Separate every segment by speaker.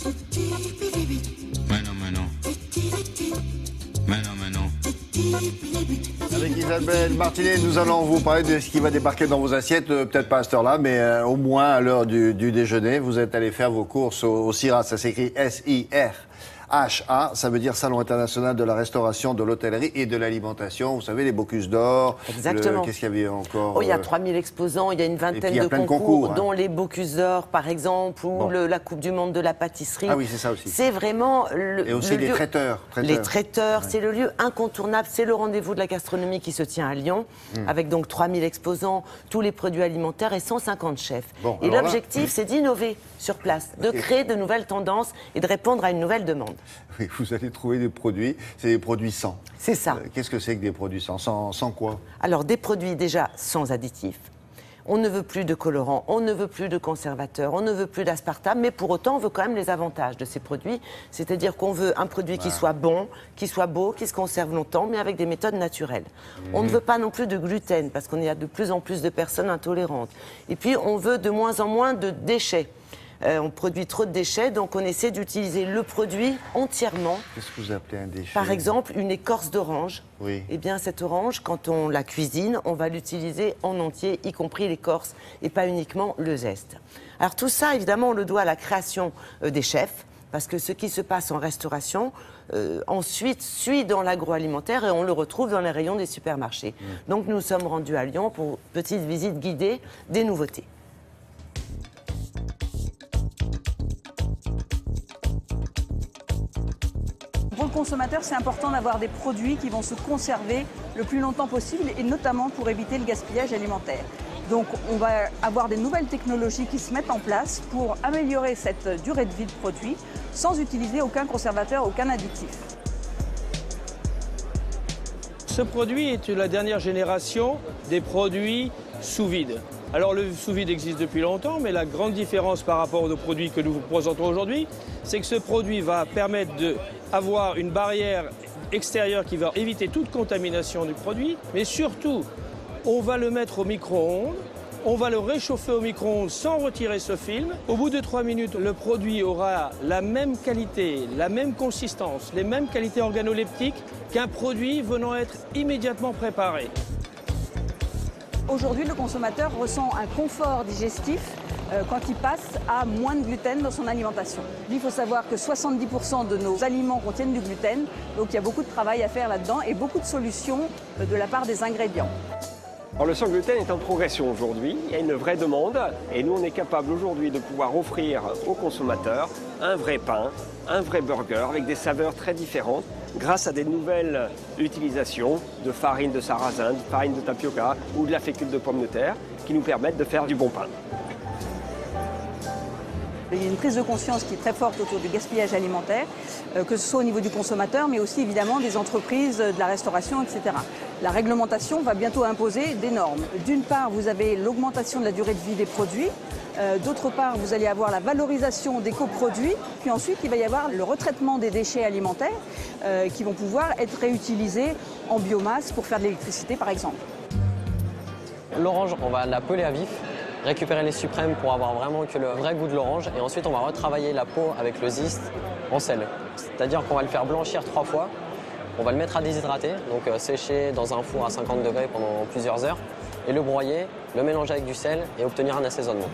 Speaker 1: Mais non, mais non. Mais non, mais non.
Speaker 2: Avec Isabelle Martinet, nous allons vous parler de ce qui va débarquer dans vos assiettes, peut-être pas à cette heure-là, mais au moins à l'heure du déjeuner. Vous êtes allé faire vos courses au CIRA, ça s'écrit S-I-R-H-A, ça veut dire Salon international de la restauration, de l'hôtellerie et de l'alimentation. Vous savez, les Bocuse d'Or.
Speaker 3: Exactement.
Speaker 2: Qu'est-ce qu'il y avait encore?
Speaker 3: Oh, il y a 3000 exposants, il y a une vingtaine
Speaker 2: de concours,
Speaker 3: dont les Bocuse d'Or, par exemple, ou la Coupe du Monde de la pâtisserie.
Speaker 2: Ah oui, c'est ça aussi.
Speaker 3: C'est vraiment
Speaker 2: et aussi les traiteurs.
Speaker 3: Les traiteurs,
Speaker 2: ouais.
Speaker 3: C'est le lieu incontournable, c'est le rendez-vous de la gastronomie qui se tient à Lyon, avec donc 3000 exposants, tous les produits alimentaires et 150 chefs.
Speaker 2: Bon,
Speaker 3: et l'objectif, c'est d'innover sur place, de créer de nouvelles tendances et de répondre à une nouvelle demande.
Speaker 2: Oui, vous allez trouver des produits, c'est des produits sans.
Speaker 3: C'est ça.
Speaker 2: Qu'est-ce que c'est que des produits sans? Sans quoi?
Speaker 3: Alors, des produits déjà sans additifs. On ne veut plus de colorants, on ne veut plus de conservateurs, on ne veut plus d'aspartame, mais pour autant, on veut quand même les avantages de ces produits. C'est-à-dire qu'on veut un produit qui soit bon, qui soit beau, qui se conserve longtemps, mais avec des méthodes naturelles. On ne veut pas non plus de gluten, parce qu'on y a de plus en plus de personnes intolérantes. Et puis, on veut de moins en moins de déchets. On produit trop de déchets, donc on essaie d'utiliser le produit entièrement.
Speaker 2: Qu'est-ce que vous appelez un déchet?
Speaker 3: Par exemple, une écorce d'orange.
Speaker 2: Oui.
Speaker 3: Eh bien, cette orange, quand on la cuisine, on va l'utiliser en entier, y compris l'écorce, et pas uniquement le zeste. Alors tout ça, évidemment, on le doit à la création des chefs, parce que ce qui se passe en restauration, ensuite, suit dans l'agroalimentaire et on le retrouve dans les rayons des supermarchés. Donc nous sommes rendus à Lyon pour une petite visite guidée des nouveautés.
Speaker 4: Pour le consommateur, c'est important d'avoir des produits qui vont se conserver le plus longtemps possible et notamment pour éviter le gaspillage alimentaire. Donc on va avoir des nouvelles technologies qui se mettent en place pour améliorer cette durée de vie de produit sans utiliser aucun conservateur, aucun additif.
Speaker 5: Ce produit est la dernière génération des produits sous vide. Alors le sous-vide existe depuis longtemps, mais la grande différence par rapport aux produits que nous vous présentons aujourd'hui, c'est que ce produit va permettre d'avoir une barrière extérieure qui va éviter toute contamination du produit, mais surtout, on va le mettre au micro-ondes, on va le réchauffer au micro-ondes sans retirer ce film. Au bout de 3 minutes, le produit aura la même qualité, la même consistance, les mêmes qualités organoleptiques qu'un produit venant être immédiatement préparé.
Speaker 4: Aujourd'hui, le consommateur ressent un confort digestif quand il passe à moins de gluten dans son alimentation. Il faut savoir que 70% de nos aliments contiennent du gluten, donc il y a beaucoup de travail à faire là-dedans et beaucoup de solutions de la part des ingrédients.
Speaker 6: Alors le sans gluten est en progression aujourd'hui, il y a une vraie demande et nous on est capable aujourd'hui de pouvoir offrir aux consommateurs un vrai pain, un vrai burger avec des saveurs très différentes grâce à des nouvelles utilisations de farine de sarrasin, de farine de tapioca ou de la fécule de pomme de terre qui nous permettent de faire du bon pain.
Speaker 4: Il y a une prise de conscience qui est très forte autour du gaspillage alimentaire, que ce soit au niveau du consommateur, mais aussi évidemment des entreprises, de la restauration, etc. La réglementation va bientôt imposer des normes. D'une part, vous avez l'augmentation de la durée de vie des produits. D'autre part, vous allez avoir la valorisation des coproduits. Puis ensuite, il va y avoir le retraitement des déchets alimentaires qui vont pouvoir être réutilisés en biomasse pour faire de l'électricité, par exemple.
Speaker 7: L'orange, on va la peler à vif, récupérer les suprêmes pour avoir vraiment que le vrai goût de l'orange. Et ensuite, on va retravailler la peau avec le zeste en sel. C'est-à-dire qu'on va le faire blanchir 3 fois. On va le mettre à déshydrater, donc sécher dans un four à 50 degrés pendant plusieurs heures. Et le broyer, le mélanger avec du sel et obtenir un assaisonnement.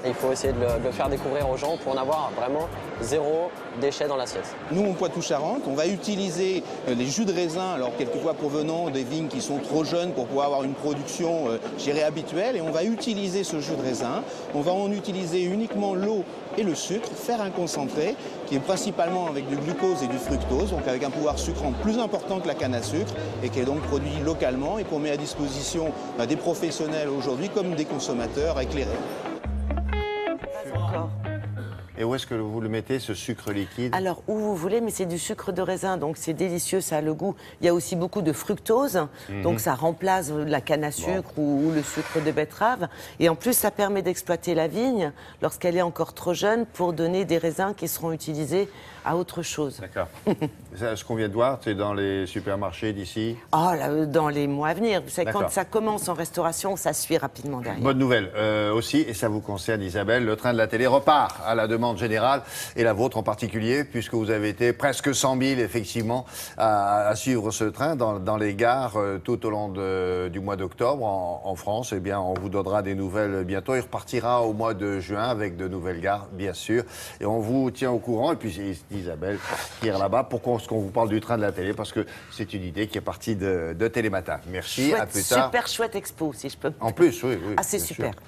Speaker 7: Il faut essayer de le faire découvrir aux gens pour en avoir vraiment 0 déchet dans l'assiette.
Speaker 8: Nous, au Poitou-Charentes, on va utiliser les jus de raisin, alors quelquefois provenant des vignes qui sont trop jeunes pour pouvoir avoir une production, je dirais, habituelle. Et on va utiliser ce jus de raisin. On va en utiliser uniquement l'eau et le sucre, faire un concentré qui est principalement avec du glucose et du fructose, donc avec un pouvoir sucrant plus important que la canne à sucre et qui est donc produit localement et qu'on met à disposition des professionnels aujourd'hui comme des consommateurs éclairés.
Speaker 2: Et où est-ce que vous le mettez, ce sucre liquide?
Speaker 3: Alors, où vous voulez, mais c'est du sucre de raisin, donc c'est délicieux, ça a le goût. Il y a aussi beaucoup de fructose, donc ça remplace la canne à sucre ou le sucre de betterave. Et en plus, ça permet d'exploiter la vigne lorsqu'elle est encore trop jeune pour donner des raisins qui seront utilisés à autre chose.
Speaker 2: D'accord. Ce qu'on vient de voir, c'est dans les supermarchés d'ici?
Speaker 3: Oh, là, dans les mois à venir. Vous savez, quand
Speaker 2: D'accord.
Speaker 3: ça commence en restauration, ça suit rapidement derrière.
Speaker 2: Bonne nouvelle aussi, et ça vous concerne Isabelle, le train de la télé repart à la demande vente générale et la vôtre en particulier, puisque vous avez été presque 100 000 effectivement à suivre ce train dans les gares tout au long du mois d'octobre en France. Eh bien, on vous donnera des nouvelles bientôt. Il repartira au mois de juin avec de nouvelles gares, bien sûr. Et on vous tient au courant. Et puis c'est Isabelle qui est là-bas pour qu'on vous parle du train de la télé, parce que c'est une idée qui est partie de Télématin. Merci,
Speaker 3: Chouette,
Speaker 2: à plus tard.
Speaker 3: super chouette expo, si je peux.
Speaker 2: En plus, oui.
Speaker 3: Ah, c'est
Speaker 2: bien
Speaker 3: super.
Speaker 2: sûr.